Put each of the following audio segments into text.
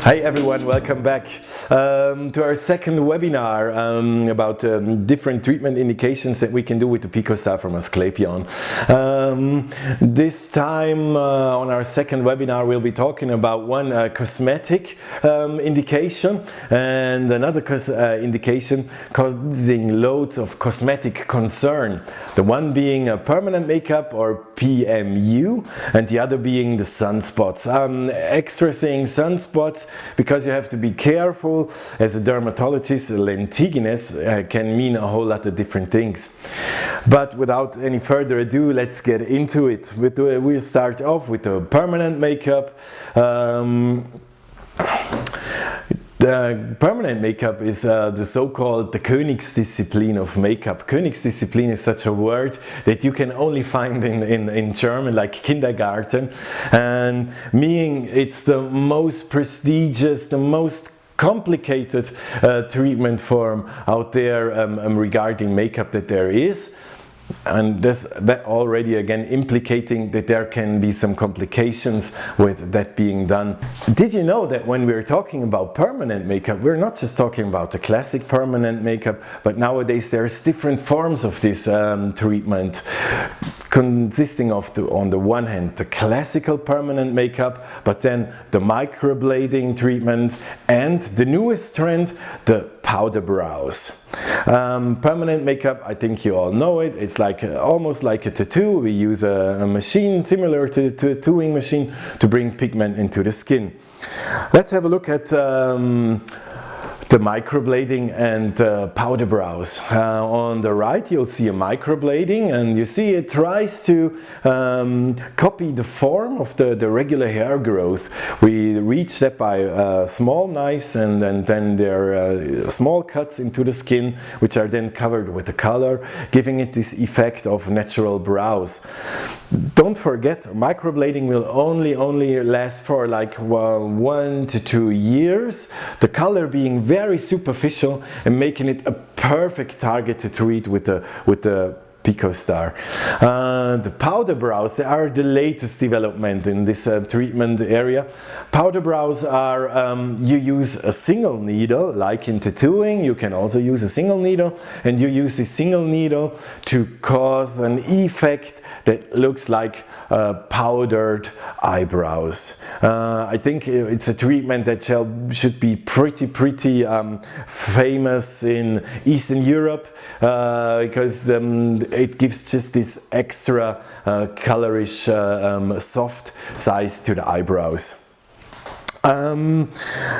Hi everyone, welcome back to our second webinar about different treatment indications that we can do with the PicoStar from Asclepion. This time on our second webinar we'll be talking about one cosmetic indication and another indication causing loads of cosmetic concern. The one being a permanent makeup or PMU and the other being the sunspots. Extra saying sunspots because you have to be careful. As a dermatologist, lentiginous can mean a whole lot of different things. But without any further ado, let's get into it. We'll start off with the permanent makeup. The permanent makeup is the so-called the Königsdisziplin of makeup. Königsdisziplin is such a word that you can only find in German, like kindergarten, and meaning it's the most prestigious, the most complicated treatment form out there regarding makeup that there is. And that already again implicating that there can be some complications with that being done. Did you know that when we're talking about permanent makeup, we're not just talking about the classic permanent makeup, but nowadays there's different forms of this treatment, consisting of, on the one hand, the classical permanent makeup, but then the microblading treatment, and the newest trend, the powder brows. Permanent makeup, I think you all know it. It's like almost like a tattoo. We use a machine similar to a tattooing machine to bring pigment into the skin. Let's have a look at the microblading and powder brows. On the right you'll see a microblading, and you see it tries to copy the form of the regular hair growth. We reach that by small knives, and then there are small cuts into the skin, which are then covered with the color, giving it this effect of natural brows. Don't forget, microblading will only last for like 1 to 2 years. The color being very superficial and making it a perfect target to treat with the PicoStar. The powder brows, they are the latest development in this treatment area. Powder brows are, you use a single needle, like in tattooing, you can also use a single needle, and you use this single needle to cause an effect that looks like powdered eyebrows. I think it's a treatment that should be pretty famous in Eastern Europe because it gives just this extra colorish soft size to the eyebrows.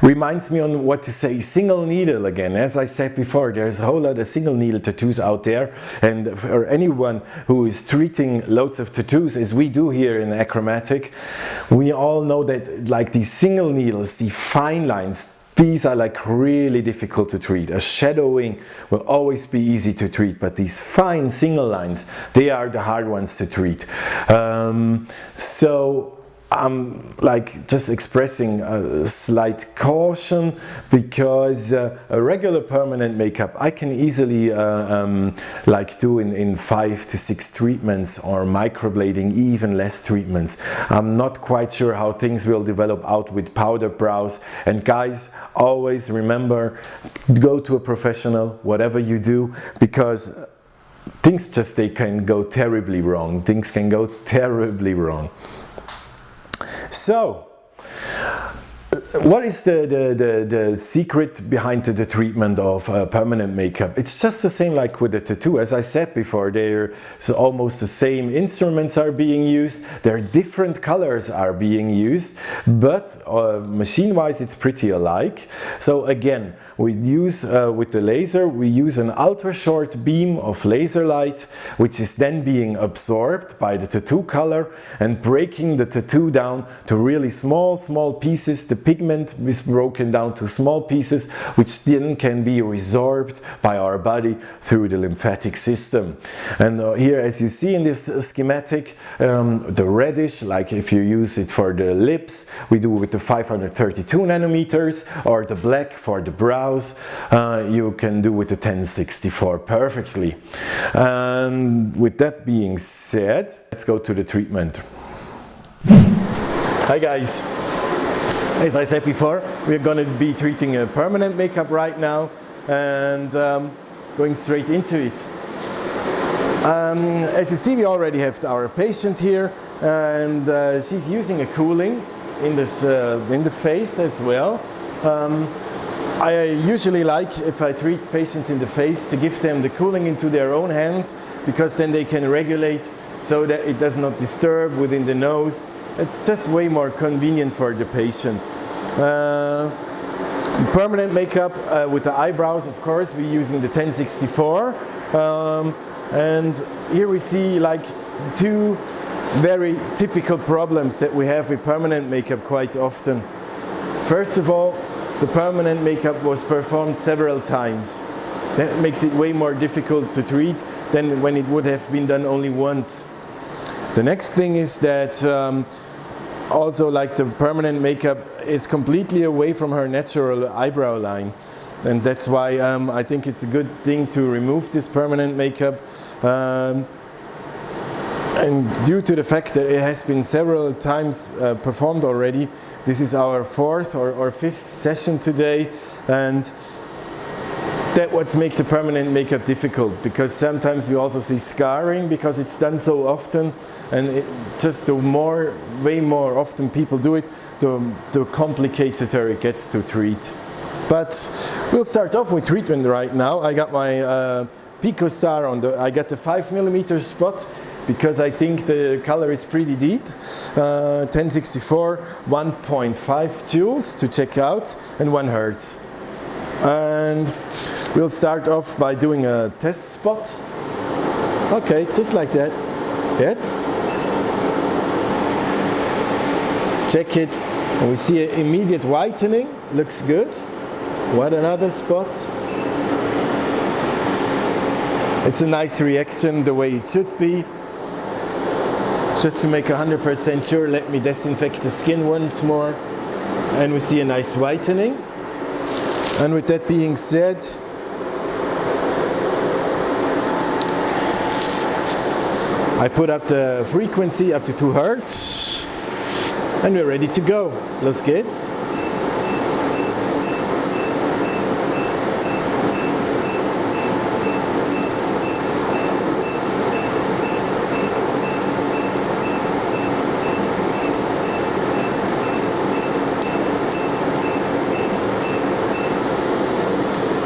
Reminds me on what to say, single needle again. As I said before, there's a whole lot of single needle tattoos out there, and for anyone who is treating loads of tattoos, as we do here in Achromatic, we all know that like these single needles, the fine lines, these are like really difficult to treat. A shadowing will always be easy to treat, but these fine single lines, they are the hard ones to treat. So I'm like just expressing a slight caution, because a regular permanent makeup I can easily like do in 5 to 6 treatments, or microblading even less treatments. I'm not quite sure how things will develop out with powder brows. And guys, always remember, go to a professional whatever you do, because things they can go terribly wrong. Things can go terribly wrong. So, what is the secret behind the treatment of permanent makeup? It's just the same like with the tattoo. As I said before, so almost the same instruments are being used, there are different colors are being used, but machine-wise it's pretty alike. So again, we use with the laser, we use an ultra-short beam of laser light, which is then being absorbed by the tattoo color and breaking the tattoo down to really small pieces. The pigment is broken down to small pieces, which then can be resorbed by our body through the lymphatic system. And here, as you see in this schematic, the reddish, like if you use it for the lips, we do with the 532 nanometers, or the black for the brows, you can do with the 1064 perfectly. And with that being said, let's go to the treatment. Hi guys. As I said before, we're going to be treating a permanent makeup right now and going straight into it. As you see, we already have our patient here, and she's using a cooling in the face as well. I usually like, if I treat patients in the face, to give them the cooling into their own hands, because then they can regulate so that it does not disturb within the nose. It's just way more convenient for the patient. Permanent makeup with the eyebrows, of course, we're using the 1064. And here we see like two very typical problems that we have with permanent makeup quite often. First of all, the permanent makeup was performed several times. That makes it way more difficult to treat than when it would have been done only once. The next thing is that also, like, the permanent makeup is completely away from her natural eyebrow line. And that's why I think it's a good thing to remove this permanent makeup. And due to the fact that it has been several times performed already, this is our fourth or fifth session today, and that what makes the permanent makeup difficult, because sometimes we also see scarring because it's done so often, and way more often people do it, the complicated it gets to treat. But we'll start off with treatment right now. I got my PicoStar I got the 5mm spot, because I think the color is pretty deep. 1064, 1.5 joules to check out, and 1 hertz. And we'll start off by doing a test spot. Okay, just like that. Yes. Check it, and we see an immediate whitening. Looks good. What another spot? It's a nice reaction, the way it should be. Just to make 100% sure, let me disinfect the skin once more. And we see a nice whitening. And with that being said, I put up the frequency up to 2 hertz. And we're ready to go. Los geht's.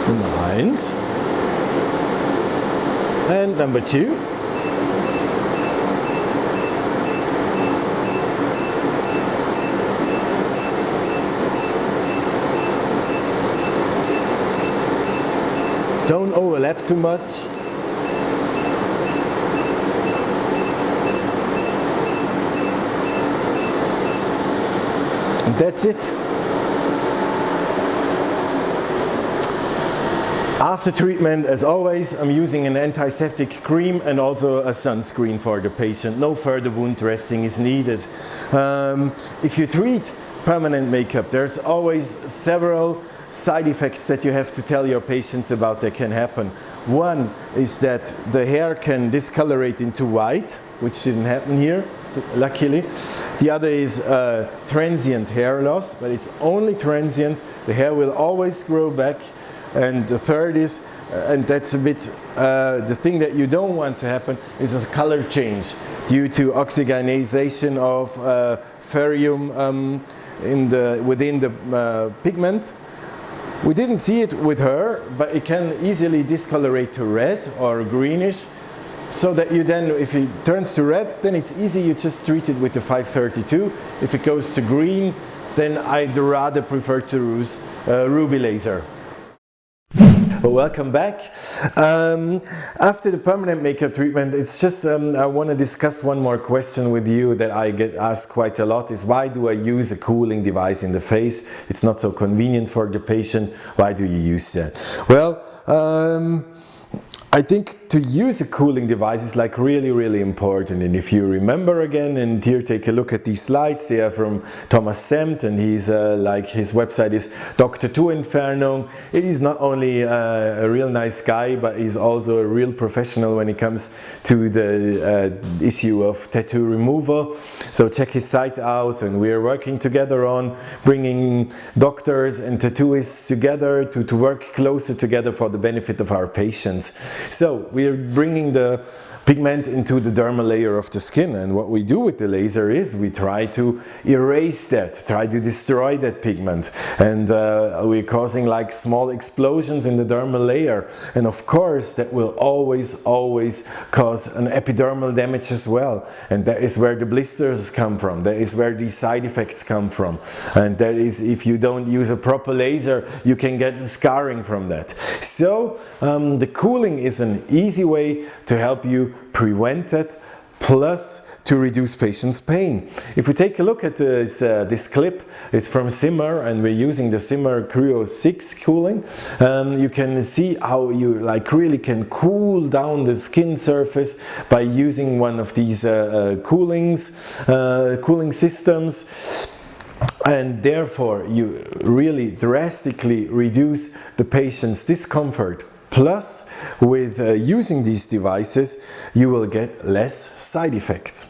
Number 1. And number 2. Don't overlap too much. And that's it. After treatment, as always, I'm using an antiseptic cream and also a sunscreen for the patient. No further wound dressing is needed. If you treat permanent makeup, there's always several side effects that you have to tell your patients about that can happen. One is that the hair can discolorate into white, which didn't happen here, luckily. The other is transient hair loss, but it's only transient. The hair will always grow back. And the third is, and that's a bit the thing that you don't want to happen, is a color change due to oxygenation of ferrium within the pigment. We didn't see it with her, but it can easily discolorate to red or greenish, so that you then, if it turns to red, then it's easy, you just treat it with the 532. If it goes to green, then I'd rather prefer to use ruby laser. Well, welcome back. After the permanent makeup treatment, it's just I want to discuss one more question with you that I get asked quite a lot, is why do I use a cooling device in the face? It's not so convenient for the patient. Why do you use that? Well, I think to use a cooling device is like really important. And if you remember again, and here take a look at these slides, they are from Thomas Semt, and he's like, his website is Dr. Tu Entfernung. He's not only a real nice guy, but he's also a real professional when it comes to the issue of tattoo removal. So check his site out, and we're working together on bringing doctors and tattooists together to work closer together for the benefit of our patients. So we're bringing the pigment into the dermal layer of the skin, and what we do with the laser is we try to erase that, try to destroy that pigment, and we're causing like small explosions in the dermal layer, and of course that will always cause an epidermal damage as well, and that is where the blisters come from, that is where these side effects come from, and that is, if you don't use a proper laser, you can get scarring from that. So the cooling is an easy way to help you prevent it, plus to reduce patients' pain. If we take a look at this clip, it's from Zimmer, and we're using the Zimmer Cryo 6 cooling. You can see how you like really can cool down the skin surface by using one of these cooling systems. And therefore you really drastically reduce the patient's discomfort. Plus, with using these devices, you will get less side effects.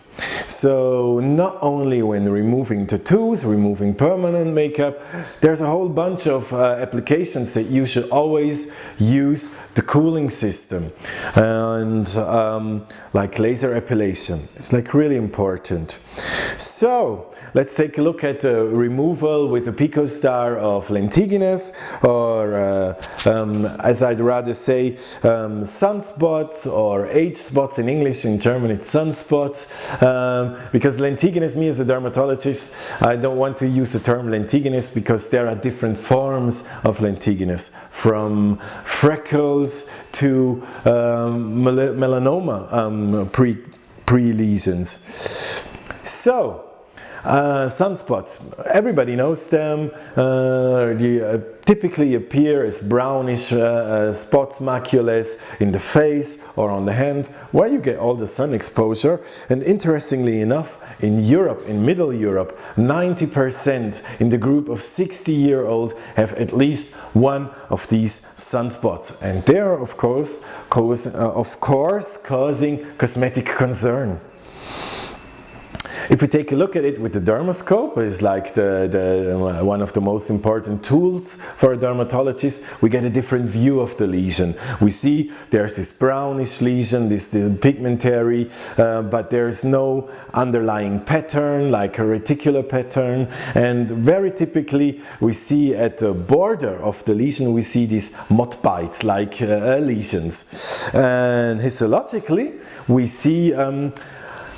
So not only when removing tattoos, removing permanent makeup, there's a whole bunch of applications that you should always use the cooling system. And like laser epilation, it's like really important. So let's take a look at the removal with the PicoStar of lentiginous, or as I'd rather say, sunspots or age spots in English. In German it's sunspots, because lentiginous, me as a dermatologist, I don't want to use the term lentiginous because there are different forms of lentiginous, from freckles to melanoma pre-lesions. So sunspots, everybody knows them. They typically appear as brownish spots, maculas in the face or on the hand, where you get all the sun exposure. And interestingly enough, in Europe, in Middle Europe, 90% in the group of 60-year-old have at least one of these sunspots, and they are of course causing cosmetic concern. If we take a look at it with the dermoscope, it's like one of the most important tools for a dermatologist, we get a different view of the lesion. We see there's this brownish lesion, this pigmentary, but there's no underlying pattern, like a reticular pattern, and very typically we see at the border of the lesion, we see these mot bites, like lesions. And histologically, we see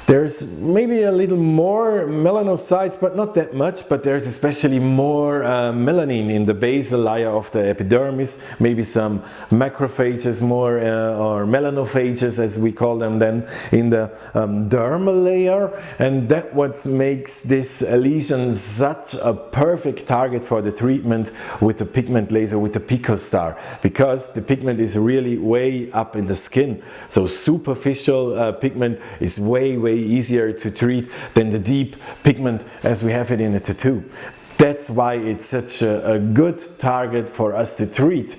there's maybe a little more melanocytes, but not that much, but there's especially more melanin in the basal layer of the epidermis, maybe some macrophages more, or melanophages as we call them then, in the dermal layer, and that what makes this lesion such a perfect target for the treatment with the pigment laser, with the PicoStar, because the pigment is really way up in the skin, so superficial pigment is way easier to treat than the deep pigment as we have it in a tattoo. That's why it's such a good target for us to treat.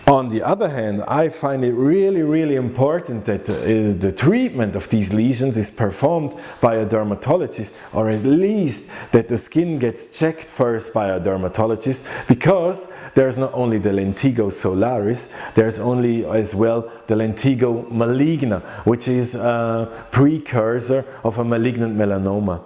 On the other hand, I find it really important that the treatment of these lesions is performed by a dermatologist, or at least that the skin gets checked first by a dermatologist, because there's not only the lentigo solaris, there's only as well the lentigo maligna, which is a precursor of a malignant melanoma.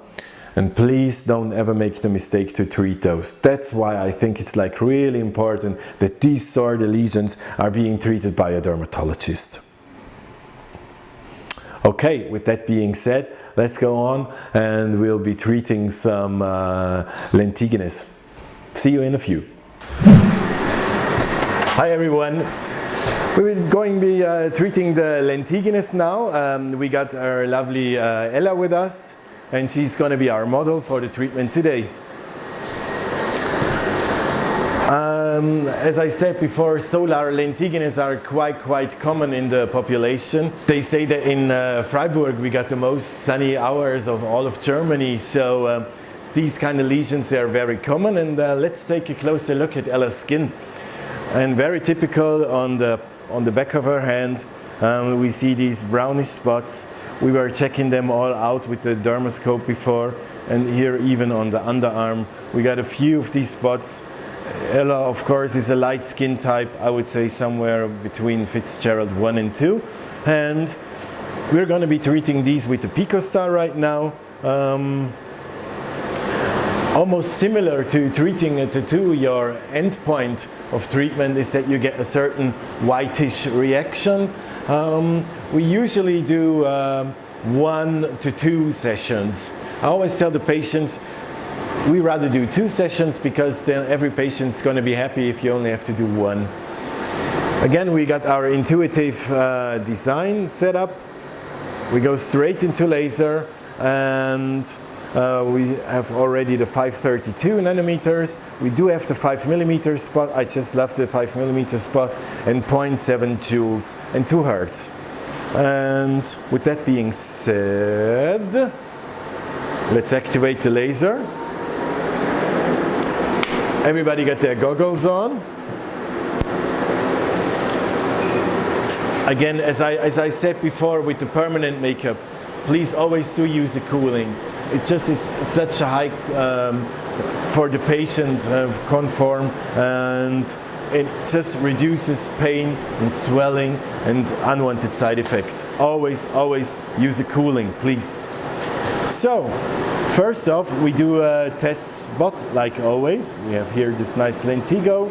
And please don't ever make the mistake to treat those. That's why I think it's like really important that these sort of lesions are being treated by a dermatologist. Okay, with that being said, let's go on and we'll be treating some lentiginous. See you in a few. Hi everyone. We're going to be treating the lentiginous now. We got our lovely Ella with us, and she's going to be our model for the treatment today. As I said before, solar lentiginous are quite common in the population. They say that in Freiburg we got the most sunny hours of all of Germany, so these kind of lesions are very common. And let's take a closer look at Ella's skin. And very typical on the back of her hand, we see these brownish spots. We were checking them all out with the dermoscope before, and here even on the underarm we got a few of these spots. Ella, of course, is a light skin type, I would say somewhere between Fitzgerald 1 and 2. And we're going to be treating these with the PicoStar right now. Almost similar to treating a tattoo, your end point of treatment is that you get a certain whitish reaction. We usually do 1 to 2 sessions. I always tell the patients, we rather do 2 sessions because then every patient's going to be happy if you only have to do 1. Again, we got our intuitive design set up. We go straight into laser, and we have already the 532 nanometers. We do have the 5mm spot. I just left the 5mm spot, and 0.7 joules and 2 hertz. And with that being said, let's activate the laser. Everybody got their goggles on. Again, as I said before, with the permanent makeup, please always do use the cooling. It just is such a high for the patient conform, and it just reduces pain and swelling and unwanted side effects. Always use the cooling, please. So, first off, we do a test spot like always. We have here this nice Lentigo.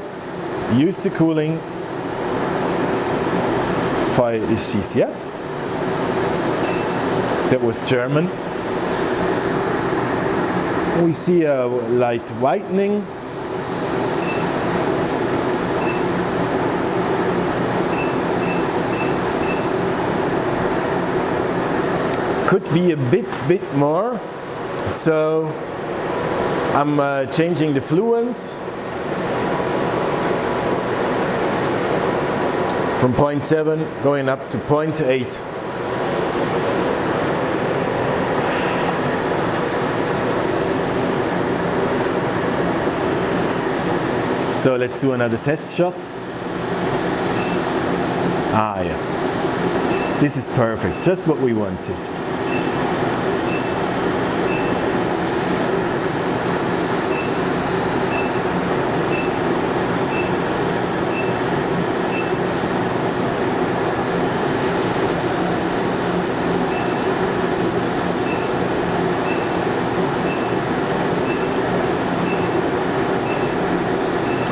Use the cooling. Fire ist schieß jetzt. That was German. We see a light whitening. Could be a bit more. So I'm changing the fluence from 0.7 going up to 0.8. So let's do another test shot. Ah, yeah. This is perfect, just what we wanted.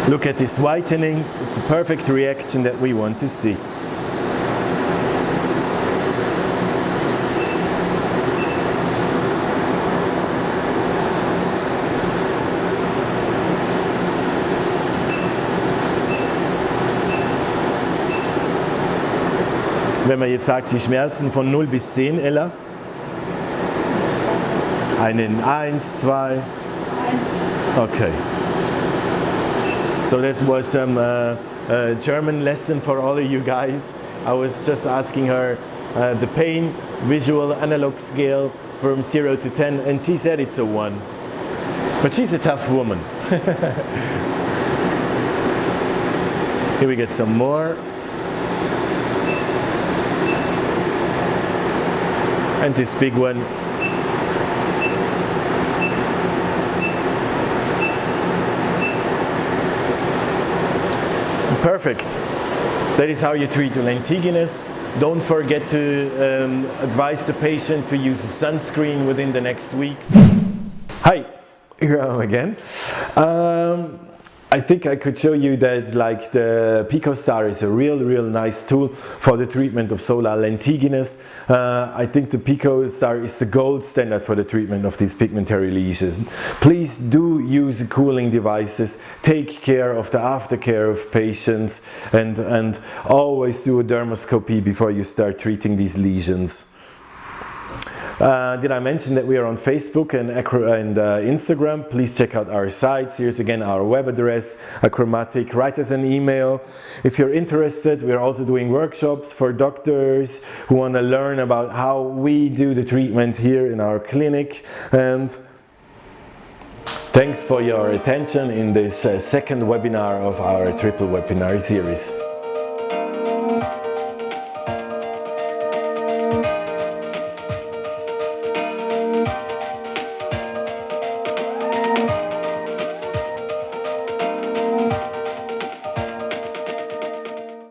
Look at this whitening. It's a perfect reaction that we want to see. Wenn man jetzt sagt, die Schmerzen von 0 bis 10, Ella? Einen 1, 2? 1. Okay. So that was some German lesson for all of you guys. I was just asking her the pain visual analog scale from 0 to 10, and she said it's a 1. But she's a tough woman. Here we get some more. And this big one. Perfect. That is how you treat lentiginous. Don't forget to advise the patient to use a sunscreen within the next weeks. Hi, here I am again. I think I could show you that like the PicoStar is a real nice tool for the treatment of solar lentiginous. I think the PicoStar is the gold standard for the treatment of these pigmentary lesions. Please do use cooling devices, take care of the aftercare of patients, and always do a dermoscopy before you start treating these lesions. Did I mention that we are on Facebook and Instagram? Please check out our sites. Here's again our web address, Achromatic. Write us an email if you're interested. We're also doing workshops for doctors who want to learn about how we do the treatment here in our clinic. And thanks for your attention in this second webinar of our triple webinar series.